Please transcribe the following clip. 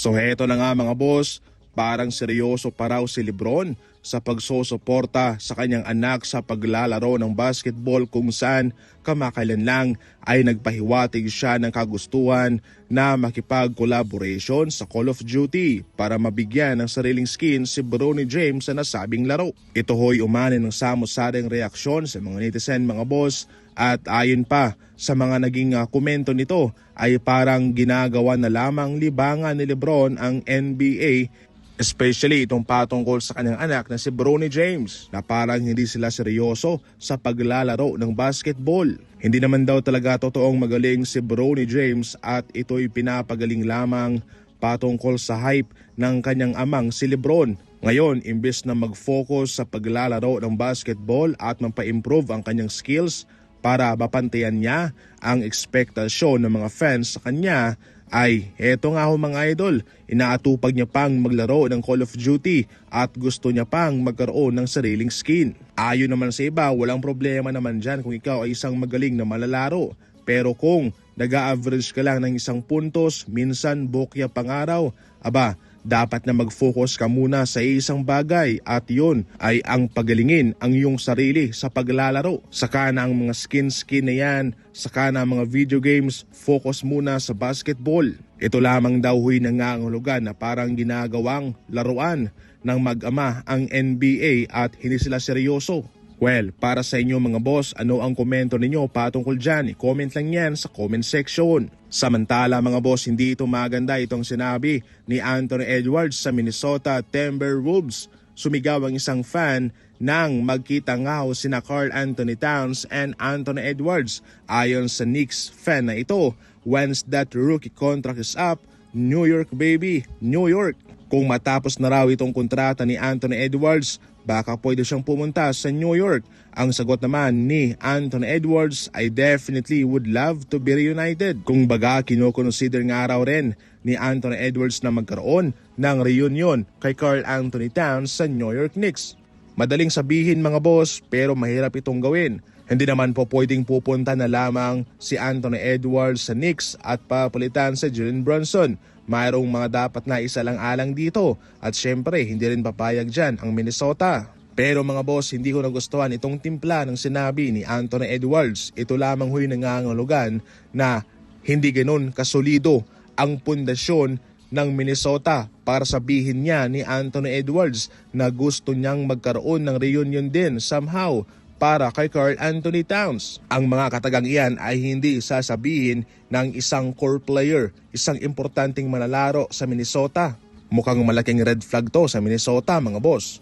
So heto na nga mga boss, parang seryoso pa raw si Lebron sa pagsusuporta sa kanyang anak sa paglalaro ng basketball kung saan kamakailan lang ay nagpahiwatig siya ng kagustuhan na makipag-collaboration sa Call of Duty para mabigyan ng sariling skin si Bronny James sa nasabing laro. Ito ho'y umani ng samo-saring reaksyon sa mga netizen mga boss at ayon pa sa mga naging komento nito ay parang ginagawa na lamang libangan ni Lebron ang NBA, especially itong patungkol sa kanyang anak na si Bronny James na parang hindi sila seryoso sa paglalaro ng basketball. Hindi naman daw talaga totoong magaling si Bronny James at ito'y pinapagaling lamang patungkol sa hype ng kanyang amang si Lebron. Ngayon, imbes na mag-focus sa paglalaro ng basketball at mapa-improve ang kanyang skills para mapantayan niya ang ekspektasyon ng mga fans sa kanya, ay eto nga ho mga idol, inaatupag niya pang maglaro ng Call of Duty at gusto niya pang magkaroon ng sariling skin. Ayon naman sa iba, walang problema naman dyan kung ikaw ay isang magaling na malalaro. Pero kung nag-a-average ka lang ng 1 puntos, minsan bokya pang-araw, aba, dapat na mag-focus ka muna sa isang bagay at yun ay ang pagalingin ang iyong sarili sa paglalaro. Saka na ang mga skin na yan, saka na ang mga video games, focus muna sa basketball. Ito lamang daw huy nangangahulugan na parang ginagawang laruan ng mag-ama ang NBA at hindi sila seryoso. Well, para sa inyo mga boss, ano ang komento ninyo patungkol dyan? I-comment lang yan sa comment section. Samantala mga boss, hindi ito maganda itong sinabi ni Anthony Edwards sa Minnesota Timberwolves. Sumigaw ang isang fan nang magkita nga ho sina Karl Anthony Towns and Anthony Edwards. Ayon sa Knicks fan na ito, once that rookie contract is up, New York baby, New York. Kung matapos na raw itong kontrata ni Anthony Edwards, baka pwede siyang pumunta sa New York. Ang sagot naman ni Anthony Edwards, I definitely would love to be reunited. Kung baga, kinoconsider nga raw rin ni Anthony Edwards na magkaroon ng reunion kay Karl Anthony Towns sa New York Knicks. Madaling sabihin mga boss, pero mahirap itong gawin. Hindi naman po pwedeng pupunta na lamang si Anthony Edwards sa Knicks at papalitan sa Jalen Brunson. Mayroong mga dapat na isalang-alang dito at syempre hindi rin papayag dyan ang Minnesota. Pero mga boss, hindi ko nagustuhan itong timpla ng sinabi ni Anthony Edwards. Ito lamang huy nangangahulugan na hindi ganun kasolido ang pundasyon ng Minnesota para sabihin niya ni Anthony Edwards na gusto niyang magkaroon ng reunion din somehow para kay Karl Anthony Towns. Ang mga katagang iyan ay hindi sasabihin ng isang core player, isang importanteng manlalaro sa Minnesota. Mukhang malaking red flag to sa Minnesota mga boss.